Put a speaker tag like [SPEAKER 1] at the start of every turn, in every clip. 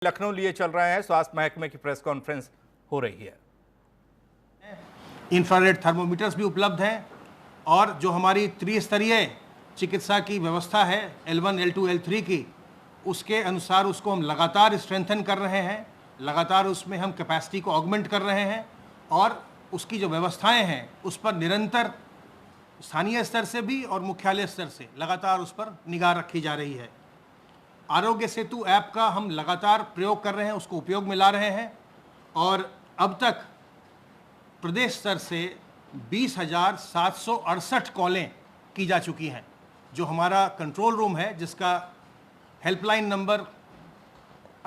[SPEAKER 1] लखनऊ लिए चल रहे हैं। स्वास्थ्य महकमे की प्रेस कॉन्फ्रेंस हो रही है।
[SPEAKER 2] इंफ्रारेड थर्मोमीटर्स भी उपलब्ध हैं और जो हमारी त्रिस्तरीय चिकित्सा की व्यवस्था है L1, L2, L3 की, उसके अनुसार उसको हम लगातार स्ट्रेंथन कर रहे हैं। लगातार उसमें हम कैपेसिटी को ऑगमेंट कर रहे हैं और उसकी जो व्यवस्थाएं हैं उस पर निरंतर स्थानीय स्तर से भी और मुख्यालय स्तर से लगातार उस पर निगाह रखी जा रही है। आरोग्य सेतु ऐप का हम लगातार प्रयोग कर रहे हैं, उसको उपयोग में ला रहे हैं और अब तक प्रदेश स्तर से 20,768 कॉलें की जा चुकी हैं। जो हमारा कंट्रोल रूम है जिसका हेल्पलाइन नंबर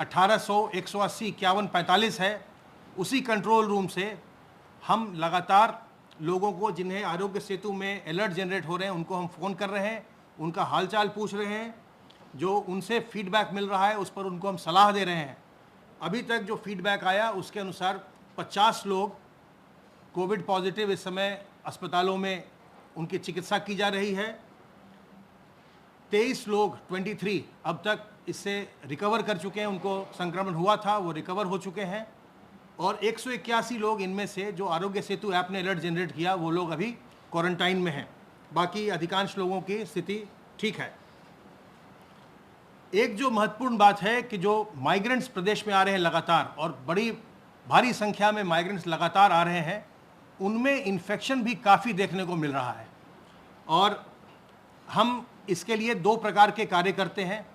[SPEAKER 2] 1800-180-5145 है, उसी कंट्रोल रूम से हम लगातार लोगों को जिन्हें आरोग्य सेतु में अलर्ट जनरेट हो रहे हैं उनको हम फ़ोन कर रहे हैं, उनका हालचाल पूछ रहे हैं, जो उनसे फीडबैक मिल रहा है उस पर उनको हम सलाह दे रहे हैं। अभी तक जो फीडबैक आया उसके अनुसार 50 लोग कोविड पॉजिटिव इस समय अस्पतालों में उनकी चिकित्सा की जा रही है। 23 लोग 23 अब तक इससे रिकवर कर चुके हैं, उनको संक्रमण हुआ था वो रिकवर हो चुके हैं और 181 लोग इनमें से जो आरोग्य सेतु ऐप ने अलर्ट जनरेट किया वो लोग अभी क्वारंटाइन में हैं। बाकी अधिकांश लोगों की स्थिति ठीक है। एक जो महत्वपूर्ण बात है कि जो माइग्रेंट्स प्रदेश में आ रहे हैं लगातार और बड़ी भारी संख्या में माइग्रेंट्स लगातार आ रहे हैं, उनमें इन्फेक्शन भी काफ़ी देखने को मिल रहा है और हम इसके लिए दो प्रकार के कार्य करते हैं।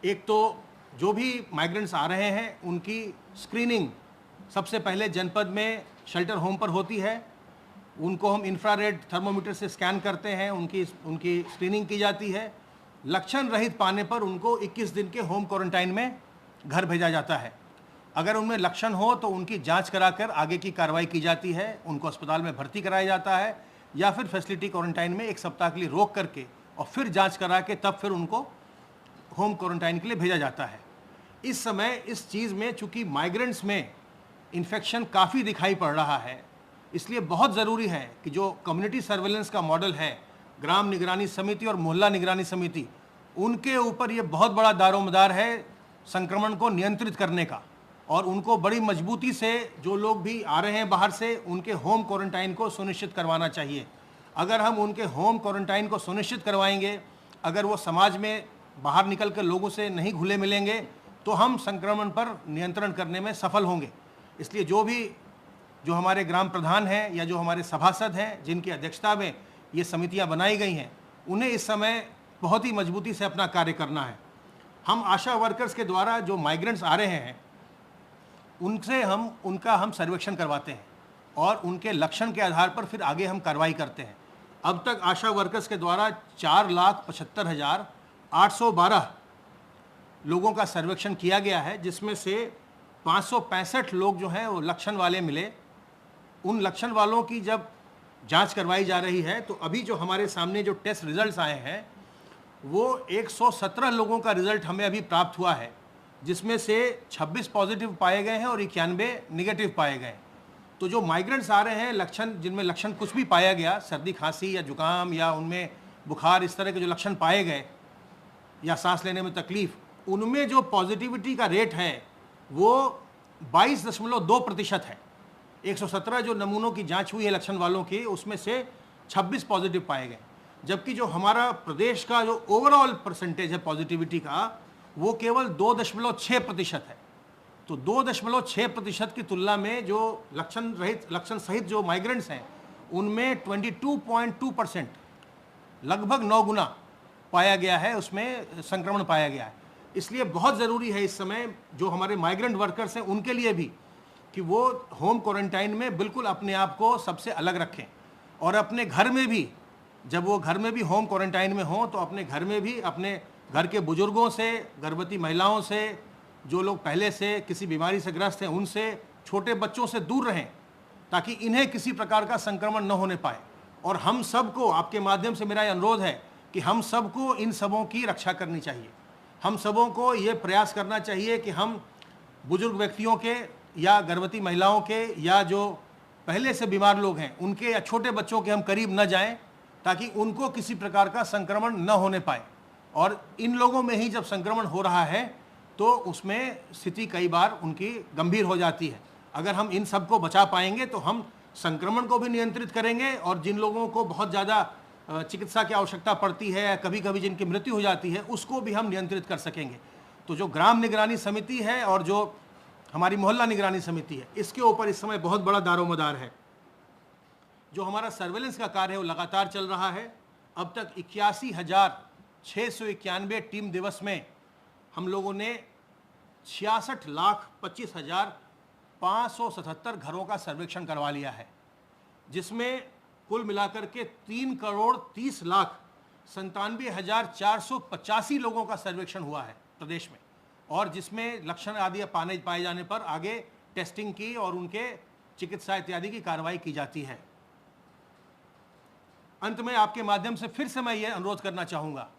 [SPEAKER 2] एक तो जो भी माइग्रेंट्स आ रहे हैं उनकी स्क्रीनिंग सबसे पहले जनपद में शेल्टर होम पर होती है। उनको हम इंफ्रारेड थर्मोमीटर से स्कैन करते हैं, उनकी स्क्रीनिंग की जाती है। लक्षण रहित पाने पर उनको 21 दिन के होम क्वारंटाइन में घर भेजा जाता है। अगर उनमें लक्षण हो तो उनकी जांच कराकर आगे की कार्रवाई की जाती है, उनको अस्पताल में भर्ती कराया जाता है या फिर फैसिलिटी क्वारंटाइन में 1 सप्ताह के लिए रोक करके और फिर जांच करा के तब फिर उनको होम क्वारंटाइन के लिए भेजा जाता है। इस समय इस चीज़ में चूँकि माइग्रेंट्स में इन्फेक्शन काफ़ी दिखाई पड़ रहा है, इसलिए बहुत ज़रूरी है कि जो कम्युनिटी सर्वेलेंस का मॉडल है, ग्राम निगरानी समिति और मोहल्ला निगरानी समिति, उनके ऊपर ये बहुत बड़ा दारोमदार है संक्रमण को नियंत्रित करने का और उनको बड़ी मजबूती से जो लोग भी आ रहे हैं बाहर से उनके होम क्वारंटाइन को सुनिश्चित करवाना चाहिए। अगर हम उनके होम क्वारंटाइन को सुनिश्चित करवाएंगे, अगर वो समाज में बाहर निकल कर लोगों से नहीं घुले मिलेंगे तो हम संक्रमण पर नियंत्रण करने में सफल होंगे। इसलिए जो हमारे ग्राम प्रधान हैं या जो हमारे सभासद हैं जिनकी अध्यक्षता में ये समितियां बनाई गई हैं, उन्हें इस समय बहुत ही मजबूती से अपना कार्य करना है। हम आशा वर्कर्स के द्वारा जो माइग्रेंट्स आ रहे हैं उनसे उनका हम सर्वेक्षण करवाते हैं और उनके लक्षण के आधार पर फिर आगे हम कार्रवाई करते हैं। अब तक आशा वर्कर्स के द्वारा 4,75,812 लोगों का सर्वेक्षण किया गया है, जिसमें से 565 लोग जो हैं वो लक्षण वाले मिले। उन लक्षण वालों की जब जांच करवाई जा रही है तो अभी जो हमारे सामने जो टेस्ट रिजल्ट्स आए हैं वो 117 लोगों का रिजल्ट हमें अभी प्राप्त हुआ है, जिसमें से 26 पॉजिटिव पाए गए हैं और 91 निगेटिव पाए गए। तो जो माइग्रेंट्स आ रहे हैं लक्षण जिनमें लक्षण कुछ भी पाया गया, सर्दी खांसी या जुकाम या उनमें बुखार, इस तरह के जो लक्षण पाए गए या सांस लेने में तकलीफ, उनमें जो पॉजिटिविटी का रेट है वो 22.2% है। 117 जो नमूनों की जांच हुई है लक्षण वालों की, उसमें से 26 पॉजिटिव पाए गए, जबकि जो हमारा प्रदेश का जो ओवरऑल परसेंटेज है पॉजिटिविटी का वो केवल 2.6% है। तो 2.6% की तुलना में जो लक्षण सहित जो माइग्रेंट्स हैं उनमें 22.2%, लगभग 9 गुना पाया गया है, उसमें संक्रमण पाया गया है। इसलिए बहुत ज़रूरी है इस समय जो हमारे माइग्रेंट वर्कर्स हैं उनके लिए भी कि वो होम क्वारंटाइन में बिल्कुल अपने आप को सबसे अलग रखें और अपने घर में भी, जब वो घर में भी होम क्वारंटाइन में हों तो अपने घर में भी अपने घर के बुजुर्गों से, गर्भवती महिलाओं से, जो लोग पहले से किसी बीमारी से ग्रस्त हैं उनसे, छोटे बच्चों से दूर रहें ताकि इन्हें किसी प्रकार का संक्रमण न होने पाए। और हम सबको, आपके माध्यम से मेरा ये अनुरोध है कि हम सबको इन सबों की रक्षा करनी चाहिए। हम सबों को ये प्रयास करना चाहिए कि हम बुजुर्ग व्यक्तियों के या गर्भवती महिलाओं के या जो पहले से बीमार लोग हैं उनके या छोटे बच्चों के हम करीब न जाएं ताकि उनको किसी प्रकार का संक्रमण न होने पाए। और इन लोगों में ही जब संक्रमण हो रहा है तो उसमें स्थिति कई बार उनकी गंभीर हो जाती है। अगर हम इन सब को बचा पाएंगे तो हम संक्रमण को भी नियंत्रित करेंगे, और जिन लोगों को बहुत ज़्यादा चिकित्सा की आवश्यकता पड़ती है, कभी कभी जिनकी मृत्यु हो जाती है, उसको भी हम नियंत्रित कर सकेंगे। तो जो ग्राम निगरानी समिति है और जो हमारी मोहल्ला निगरानी समिति है, इसके ऊपर इस समय बहुत बड़ा दारोमदार है। जो हमारा सर्वेलेंस का कार्य है वो लगातार चल रहा है। अब तक 81,691 टीम दिवस में हम लोगों ने 66,25,577 घरों का सर्वेक्षण करवा लिया है, जिसमें कुल मिलाकर के 3,30,97,485 लोगों का सर्वेक्षण हुआ है प्रदेश में, और जिसमें लक्षण आदि पाए जाने पर आगे टेस्टिंग की और उनके चिकित्सा इत्यादि की कार्रवाई की जाती है। अंत में आपके माध्यम से फिर से मैं ये अनुरोध करना चाहूँगा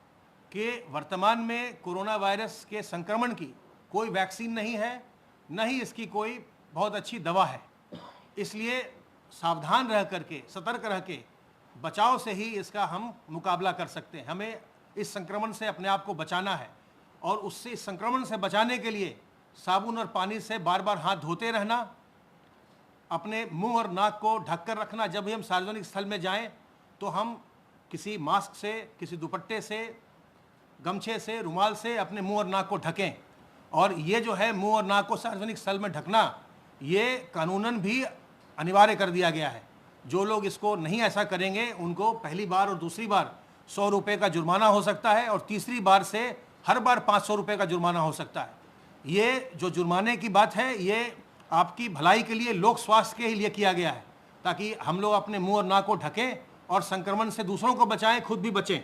[SPEAKER 2] कि वर्तमान में कोरोना वायरस के संक्रमण की कोई वैक्सीन नहीं है, न ही इसकी कोई बहुत अच्छी दवा है। इसलिए सावधान रह करके, सतर्क रह के, बचाव से ही इसका हम मुकाबला कर सकते हैं। हमें इस संक्रमण से अपने आप को बचाना है, और उससे, इस संक्रमण से बचाने के लिए साबुन और पानी से बार बार हाथ धोते रहना, अपने मुंह और नाक को ढककर रखना। जब भी हम सार्वजनिक स्थल में जाएं तो हम किसी मास्क से, किसी दुपट्टे से, गमछे से, रुमाल से अपने मुंह और नाक को ढकें। और ये जो है मुंह और नाक को सार्वजनिक स्थल में ढकना, ये कानूनन भी अनिवार्य कर दिया गया है। जो लोग इसको नहीं ऐसा करेंगे उनको पहली बार और दूसरी बार 100 रुपये का जुर्माना हो सकता है, और तीसरी बार से हर बार 500 रुपये का जुर्माना हो सकता है। ये जो जुर्माने की बात है, ये आपकी भलाई के लिए, लोक स्वास्थ्य के लिए किया गया है, ताकि हम लोग अपने मुंह और नाक को ढकें और संक्रमण से दूसरों को बचाएं, खुद भी बचें।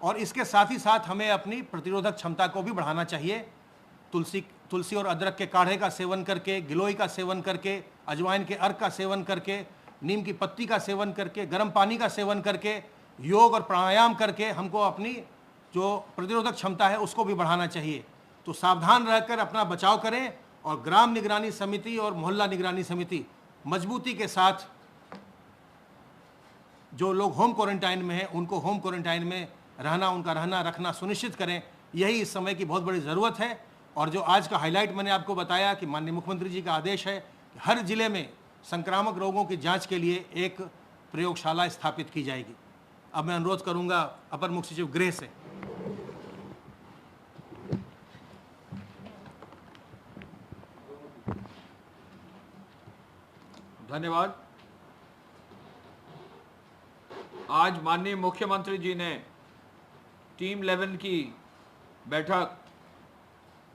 [SPEAKER 2] और इसके साथ ही साथ हमें अपनी प्रतिरोधक क्षमता को भी बढ़ाना चाहिए। तुलसी और अदरक के काढ़े का सेवन करके, गिलोय का सेवन करके, अजवाइन के अर्क का सेवन करके, नीम की पत्ती का सेवन करके, गर्म पानी का सेवन करके, योग और प्राणायाम करके हमको अपनी जो प्रतिरोधक क्षमता है उसको भी बढ़ाना चाहिए। तो सावधान रहकर अपना बचाव करें, और ग्राम निगरानी समिति और मोहल्ला निगरानी समिति मजबूती के साथ, जो लोग होम क्वारंटाइन में हैं उनको होम क्वारंटाइन में रहना, उनका रहना रखना सुनिश्चित करें। यही इस समय की बहुत बड़ी ज़रूरत है। और जो आज का हाईलाइट मैंने आपको बताया कि माननीय मुख्यमंत्री जी का आदेश है कि हर जिले में संक्रामक रोगों की जांच के लिए एक प्रयोगशाला स्थापित की जाएगी। अब मैं अनुरोध करूंगा अपर मुख्य सचिव गृह से।
[SPEAKER 3] धन्यवाद। आज माननीय मुख्यमंत्री जी ने टीम 11 की बैठक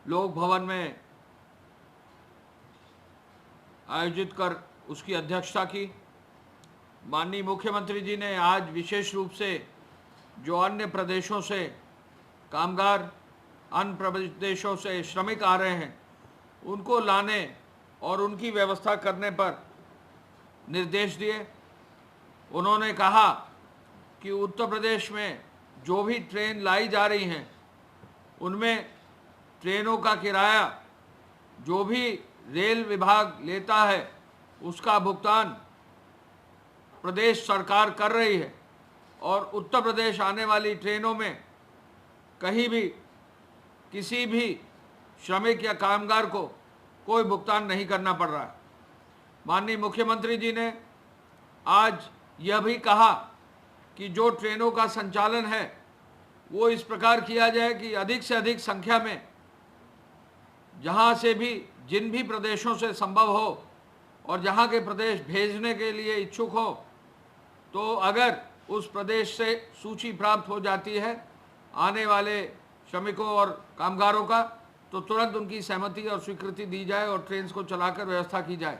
[SPEAKER 3] लोक भवन में आयोजित कर उसकी अध्यक्षता की। माननीय मुख्यमंत्री जी ने आज विशेष रूप से जो अन्य प्रदेशों से कामगार, अन्य प्रदेशों से श्रमिक आ रहे हैं, उनको लाने और उनकी व्यवस्था करने पर निर्देश दिए। उन्होंने कहा कि उत्तर प्रदेश में जो भी ट्रेन लाई जा रही हैं, उनमें ट्रेनों का किराया जो भी रेल विभाग लेता है उसका भुगतान प्रदेश सरकार कर रही है, और उत्तर प्रदेश आने वाली ट्रेनों में कहीं भी किसी भी श्रमिक या कामगार को कोई भुगतान नहीं करना पड़ रहा है। माननीय मुख्यमंत्री जी ने आज यह भी कहा कि जो ट्रेनों का संचालन है वो इस प्रकार किया जाए कि अधिक से अधिक संख्या में, जहाँ से भी, जिन भी प्रदेशों से संभव हो और जहाँ के प्रदेश भेजने के लिए इच्छुक हो, तो अगर उस प्रदेश से सूची प्राप्त हो जाती है आने वाले श्रमिकों और कामगारों का, तो तुरंत उनकी सहमति और स्वीकृति दी जाए और ट्रेन को चलाकर व्यवस्था की जाए।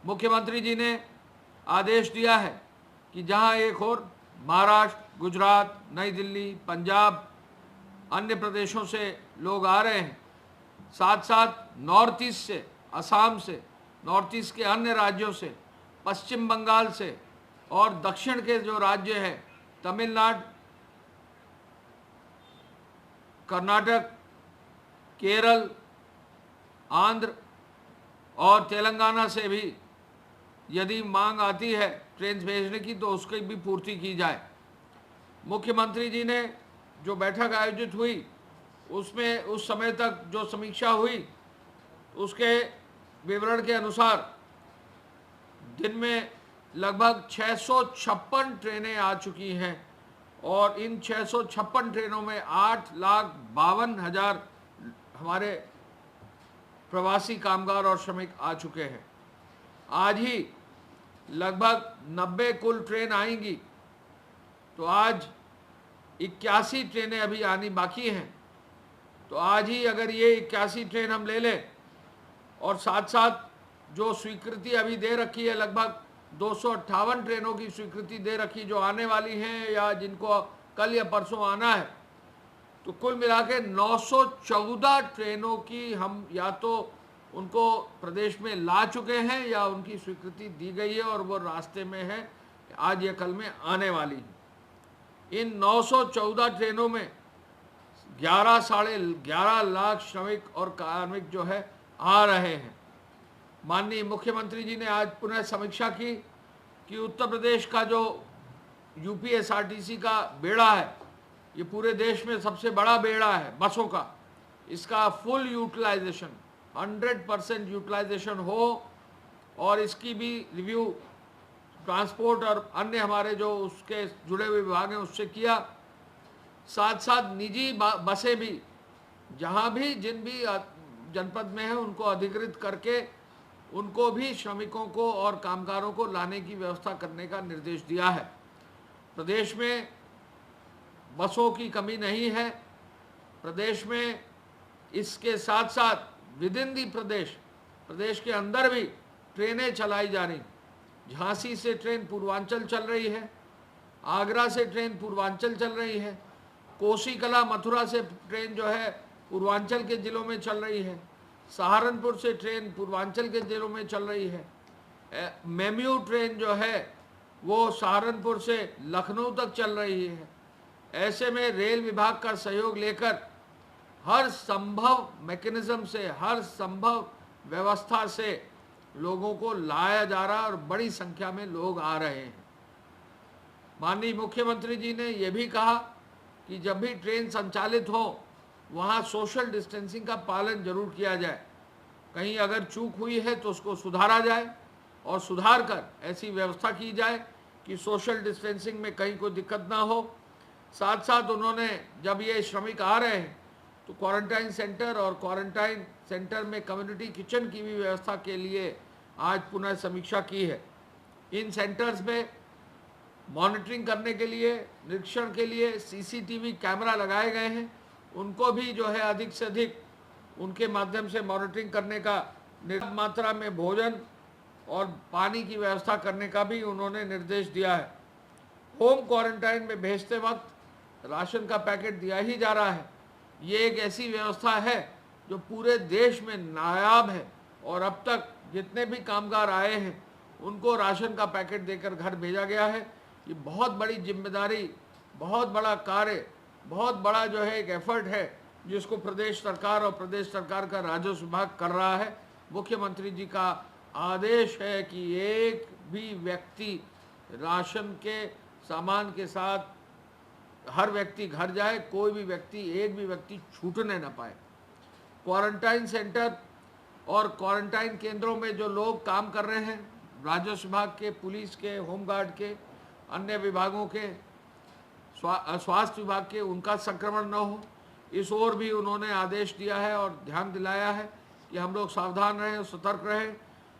[SPEAKER 3] मुख्यमंत्री जी ने आदेश दिया है कि जहां एक और महाराष्ट्र, गुजरात, नई दिल्ली, पंजाब, अन्य प्रदेशों से लोग आ रहे हैं, साथ साथ नॉर्थ ईस्ट से, असम से, नॉर्थ ईस्ट के अन्य राज्यों से, पश्चिम बंगाल से और दक्षिण के जो राज्य हैं, तमिलनाडु, कर्नाटक, केरल, आंध्र और तेलंगाना से भी यदि मांग आती है ट्रेन भेजने की, तो उसकी भी पूर्ति की जाए। मुख्यमंत्री जी ने जो बैठक आयोजित हुई उसमें उस समय तक जो समीक्षा हुई उसके विवरण के अनुसार दिन में लगभग 656 ट्रेनें आ चुकी हैं और इन 656 ट्रेनों में 8,52,000 हमारे प्रवासी कामगार और श्रमिक आ चुके हैं। आज ही लगभग 90 कुल ट्रेन आएंगी, तो आज 81 ट्रेनें अभी आनी बाकी हैं। तो आज ही अगर ये 81 ट्रेन हम ले लें और साथ साथ जो स्वीकृति अभी दे रखी है, लगभग 258 ट्रेनों की स्वीकृति दे रखी जो आने वाली हैं या जिनको कल या परसों आना है, तो कुल मिला के 914 ट्रेनों की हम या तो उनको प्रदेश में ला चुके हैं या उनकी स्वीकृति दी गई है और वो रास्ते में है, आज या कल में आने वाली है। इन 914 ट्रेनों में 11 लाख श्रमिक और कार्मिक जो है आ रहे हैं। माननीय मुख्यमंत्री जी ने आज पुनः समीक्षा की कि उत्तर प्रदेश का जो यूपीएसआरटीसी का बेड़ा है, ये पूरे देश में सबसे बड़ा बेड़ा है बसों का, इसका फुल यूटिलाइजेशन 100% यूटिलाइजेशन हो और इसकी भी रिव्यू ट्रांसपोर्ट और अन्य हमारे जो उसके जुड़े हुए विभाग हैं उससे किया। साथ साथ निजी बसें भी जहाँ भी जिन भी जनपद में है उनको अधिकृत करके उनको भी श्रमिकों को और कामगारों को लाने की व्यवस्था करने का निर्देश दिया है। प्रदेश में बसों की कमी नहीं है। प्रदेश में इसके साथ साथ विद इन दी प्रदेश के अंदर भी ट्रेनें चलाई जा रही। झांसी से ट्रेन पूर्वांचल चल रही है, आगरा से ट्रेन पूर्वांचल चल रही है, कोसी कला मथुरा से ट्रेन जो है पूर्वांचल के ज़िलों में चल रही है, सहारनपुर से ट्रेन पूर्वांचल के ज़िलों में चल रही है, मेम्यू ट्रेन जो है वो सहारनपुर से लखनऊ तक चल रही है। ऐसे में रेल विभाग का सहयोग लेकर हर संभव मैकेनिज्म से, हर संभव व्यवस्था से लोगों को लाया जा रहा है और बड़ी संख्या में लोग आ रहे हैं। माननीय मुख्यमंत्री जी ने यह भी कहा कि जब भी ट्रेन संचालित हो वहाँ सोशल डिस्टेंसिंग का पालन जरूर किया जाए। कहीं अगर चूक हुई है तो उसको सुधारा जाए और सुधार कर ऐसी व्यवस्था की जाए कि सोशल डिस्टेंसिंग में कहीं कोई दिक्कत ना हो। साथ साथ उन्होंने जब ये श्रमिक आ रहे हैं तो क्वारंटाइन सेंटर और क्वारंटाइन सेंटर में कम्युनिटी किचन की भी व्यवस्था के लिए आज पुनः समीक्षा की है। इन सेंटर्स में मॉनिटरिंग करने के लिए, निरीक्षण के लिए सीसीटीवी कैमरा लगाए गए हैं। उनको भी जो है अधिक से अधिक उनके माध्यम से मॉनिटरिंग करने का, निर्बाध मात्रा में भोजन और पानी की व्यवस्था करने का भी उन्होंने निर्देश दिया है। होम क्वारंटाइन में भेजते वक्त राशन का पैकेट दिया ही जा रहा है। ये एक ऐसी व्यवस्था है जो पूरे देश में नायाब है और अब तक जितने भी कामगार आए हैं उनको राशन का पैकेट देकर घर भेजा गया है। ये बहुत बड़ी जिम्मेदारी, बहुत बड़ा कार्य, बहुत बड़ा जो है एक एफर्ट है जिसको प्रदेश सरकार और प्रदेश सरकार का राजस्व विभाग कर रहा है। मुख्यमंत्री जी का आदेश है कि एक भी व्यक्ति राशन के सामान के साथ हर व्यक्ति घर जाए, कोई भी व्यक्ति, एक भी व्यक्ति छूटने न पाए। क्वारंटाइन सेंटर और क्वारंटाइन केंद्रों में जो लोग काम कर रहे हैं, राजस्व विभाग के, पुलिस के, होमगार्ड के, अन्य विभागों के, स्वास्थ्य विभाग के, उनका संक्रमण न हो, इस ओर भी उन्होंने आदेश दिया है और ध्यान दिलाया है कि हम लोग सावधान रहें, सतर्क रहें।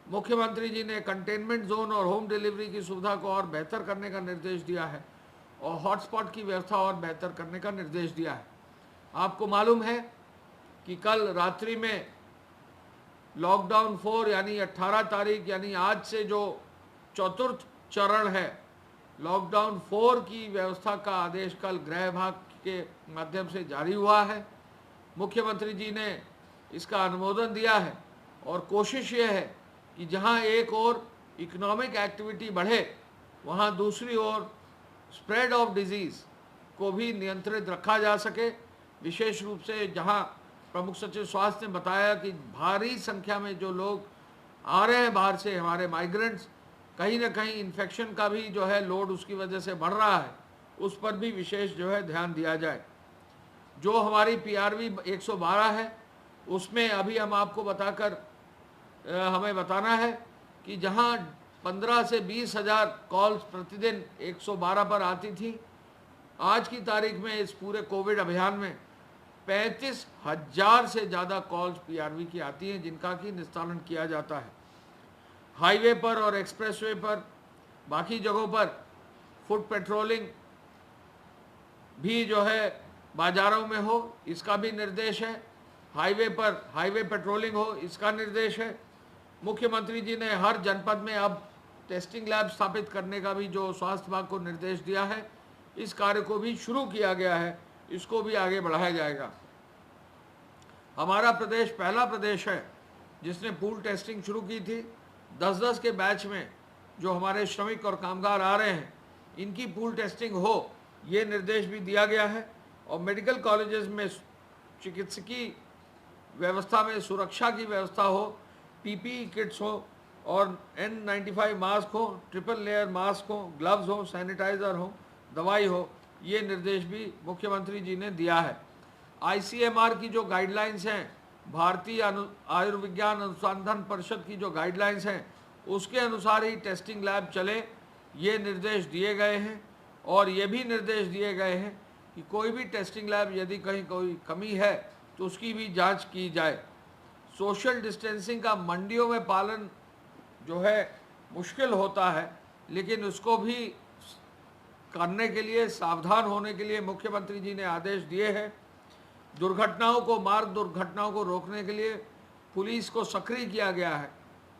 [SPEAKER 3] मुख्यमंत्री जी ने कंटेनमेंट जोन और होम डिलीवरी की सुविधा को और बेहतर करने का निर्देश दिया है और हॉटस्पॉट की व्यवस्था और बेहतर करने का निर्देश दिया है। आपको मालूम है कि कल रात्रि में लॉकडाउन 4 यानी 18 तारीख यानी आज से जो चतुर्थ चरण है, लॉकडाउन 4 की व्यवस्था का आदेश कल गृह विभाग के माध्यम से जारी हुआ है। मुख्यमंत्री जी ने इसका अनुमोदन दिया है और कोशिश ये है कि जहां एक ओर इकोनॉमिक एक्टिविटी बढ़े, वहां दूसरी ओर स्प्रेड ऑफ डिजीज़ को भी नियंत्रित रखा जा सके। विशेष रूप से जहां प्रमुख सचिव स्वास्थ्य ने बताया कि भारी संख्या में जो लोग आ रहे हैं बाहर से, हमारे माइग्रेंट्स, कहीं ना कहीं इन्फेक्शन का भी जो है लोड उसकी वजह से बढ़ रहा है, उस पर भी विशेष जो है ध्यान दिया जाए। जो हमारी पीआरवी 112 है उसमें अभी हम आपको बताकर हमें बताना है कि जहां 15 से 20 हज़ार कॉल्स प्रतिदिन 112 पर आती थी, आज की तारीख में इस पूरे कोविड अभियान में 35,000 से ज़्यादा कॉल्स पीआरवी की आती हैं जिनका कि निस्तारण किया जाता है। हाईवे पर और एक्सप्रेसवे पर, बाकी जगहों पर फुट पेट्रोलिंग भी जो है बाजारों में हो, इसका भी निर्देश है। हाईवे पर हाईवे पेट्रोलिंग हो, इसका निर्देश है। मुख्यमंत्री जी ने हर जनपद में अब टेस्टिंग लैब स्थापित करने का भी जो स्वास्थ्य विभाग को निर्देश दिया है, इस कार्य को भी शुरू किया गया है, इसको भी आगे बढ़ाया जाएगा। हमारा प्रदेश पहला प्रदेश है जिसने पूल टेस्टिंग शुरू की थी। 10-10 के बैच में जो हमारे श्रमिक और कामगार आ रहे हैं, इनकी पूल टेस्टिंग हो, ये निर्देश भी दिया गया है। और मेडिकल कॉलेजेस में चिकित्सकीय व्यवस्था में सुरक्षा की व्यवस्था हो, पीपीई किट्स हो और N95 मास्क हो, ट्रिपल लेयर मास्क हो, ग्लव्स हो, सैनिटाइज़र हो, दवाई हो, ये निर्देश भी मुख्यमंत्री जी ने दिया है। आईसीएमआर की जो गाइडलाइंस हैं, भारतीय आयुर्विज्ञान अनुसंधान परिषद की जो गाइडलाइंस हैं, उसके अनुसार ही टेस्टिंग लैब चले, ये निर्देश दिए गए हैं। और ये भी निर्देश दिए गए हैं कि कोई भी टेस्टिंग लैब यदि कहीं कोई कमी है तो उसकी भी जांच की जाए। सोशल डिस्टेंसिंग का मंडियों में पालन जो है मुश्किल होता है, लेकिन उसको भी करने के लिए, सावधान होने के लिए मुख्यमंत्री जी ने आदेश दिए हैं। दुर्घटनाओं को, मार्ग दुर्घटनाओं को रोकने के लिए पुलिस को सक्रिय किया गया है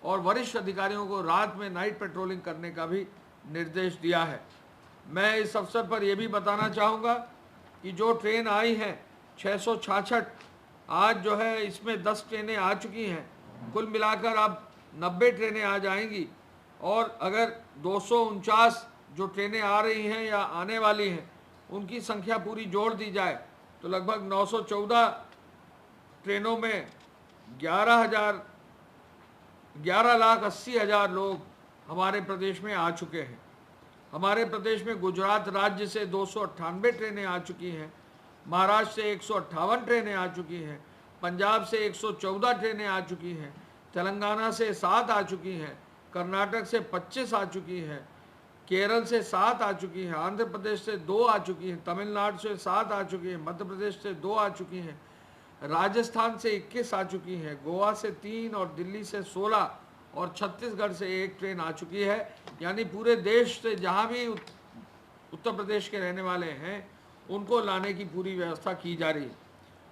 [SPEAKER 3] और वरिष्ठ अधिकारियों को रात में नाइट पेट्रोलिंग करने का भी निर्देश दिया है। मैं इस अवसर पर यह भी बताना चाहूँगा कि जो ट्रेन आई हैं 666, आज जो है इसमें 10 ट्रेनें आ चुकी हैं। कुल मिलाकर अब 90 ट्रेनें आ जाएंगी और अगर 249 जो ट्रेनें आ रही हैं या आने वाली हैं, उनकी संख्या पूरी जोड़ दी जाए तो लगभग 914 ट्रेनों में 11,80,000 लोग हमारे प्रदेश में आ चुके हैं। हमारे प्रदेश में गुजरात राज्य से 298 ट्रेनें आ चुकी हैं, महाराष्ट्र से 158 ट्रेनें आ चुकी हैं, पंजाब से 114 ट्रेनें आ चुकी हैं, तेलंगाना से 7 आ चुकी हैं, कर्नाटक से 25 आ चुकी हैं, केरल से 7 आ चुकी हैं, आंध्र प्रदेश से 2 आ चुकी हैं, तमिलनाडु से 7 आ चुकी हैं, मध्य प्रदेश से 2 आ चुकी हैं, राजस्थान से 21 आ चुकी हैं, गोवा से 3 और दिल्ली से 16 और छत्तीसगढ़ से 1 ट्रेन आ चुकी है। यानी पूरे देश से जहाँ भी उत्तर प्रदेश के रहने वाले हैं उनको लाने की पूरी व्यवस्था की जा रही है।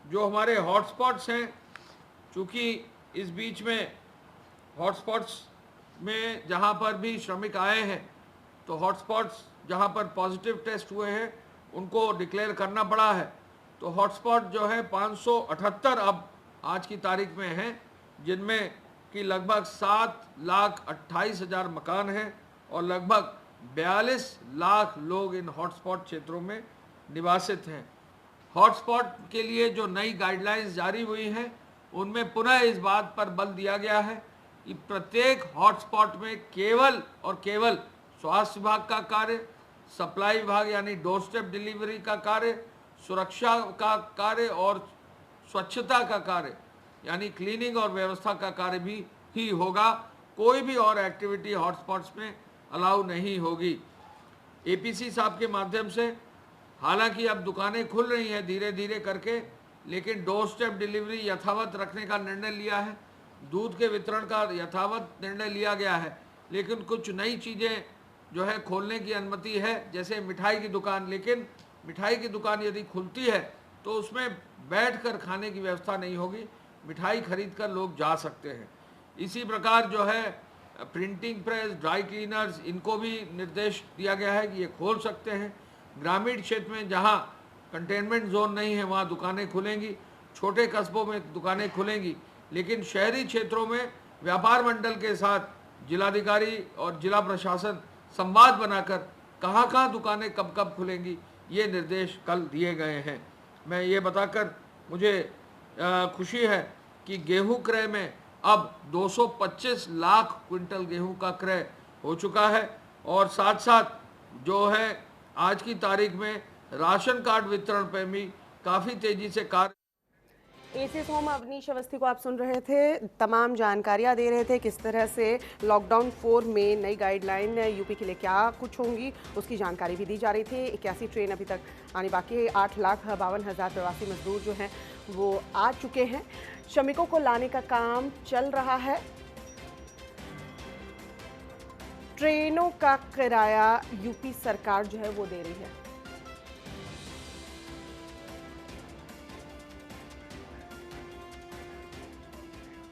[SPEAKER 3] जो हमारे हॉटस्पॉट्स हैं, चूँकि इस बीच में हॉटस्पॉट्स में जहाँ पर भी श्रमिक आए हैं तो हॉटस्पॉट्स जहाँ पर पॉजिटिव टेस्ट हुए हैं उनको डिक्लेयर करना पड़ा है। तो हॉटस्पॉट जो है 578 अब आज की तारीख में हैं, जिनमें कि लगभग 7,28,000 मकान हैं और लगभग 42 लाख लोग इन हॉटस्पॉट क्षेत्रों में निवासित हैं। हॉटस्पॉट के लिए जो नई गाइडलाइंस जारी हुई हैं उनमें पुनः इस बात पर बल दिया गया है कि प्रत्येक हॉटस्पॉट में केवल और केवल स्वास्थ्य विभाग का कार्य, सप्लाई विभाग यानी डोर स्टेप डिलीवरी का कार्य, सुरक्षा का कार्य और स्वच्छता का कार्य यानी क्लीनिंग और व्यवस्था का कार्य भी ही होगा। कोई भी और एक्टिविटी हॉटस्पॉट्स में अलाउ नहीं होगी। एपीसी साहब के माध्यम से हालांकि अब दुकानें खुल रही हैं धीरे धीरे करके, लेकिन डोर स्टेप डिलीवरी यथावत रखने का निर्णय लिया है, दूध के वितरण का यथावत निर्णय लिया गया है, लेकिन कुछ नई चीज़ें जो है खोलने की अनुमति है, जैसे मिठाई की दुकान। लेकिन मिठाई की दुकान यदि खुलती है तो उसमें बैठकर खाने की व्यवस्था नहीं होगी, मिठाई खरीद कर लोग जा सकते हैं। इसी प्रकार जो है प्रिंटिंग प्रेस, ड्राई क्लीनर्स, इनको भी निर्देश दिया गया है कि ये खोल सकते हैं। ग्रामीण क्षेत्र में जहाँ कंटेनमेंट जोन नहीं है वहाँ दुकानें खुलेंगी, छोटे कस्बों में दुकानें खुलेंगी, लेकिन शहरी क्षेत्रों में व्यापार मंडल के साथ जिलाधिकारी और जिला प्रशासन संवाद बनाकर कहाँ दुकानें कब कब खुलेंगी, ये निर्देश कल दिए गए हैं। मैं ये बताकर मुझे खुशी है कि गेहूं क्रय में अब 225 लाख क्विंटल गेहूं का क्रय हो चुका है और साथ साथ जो है आज की तारीख में राशन कार्ड वितरण पर भी काफ़ी तेज़ी से कार्य।
[SPEAKER 4] एसीएस होम अवनीश अवस्थी को आप सुन रहे थे, तमाम जानकारियां दे रहे थे किस तरह से लॉकडाउन 4 में नई गाइडलाइन यूपी के लिए क्या कुछ होंगी, उसकी जानकारी भी दी जा रही थी। 81 ट्रेन अभी तक आने बाकी है। 8,52,000 प्रवासी मजदूर जो हैं वो आ चुके हैं। श्रमिकों को लाने का काम चल रहा है। ट्रेनों का किराया यूपी सरकार जो है वो दे रही है।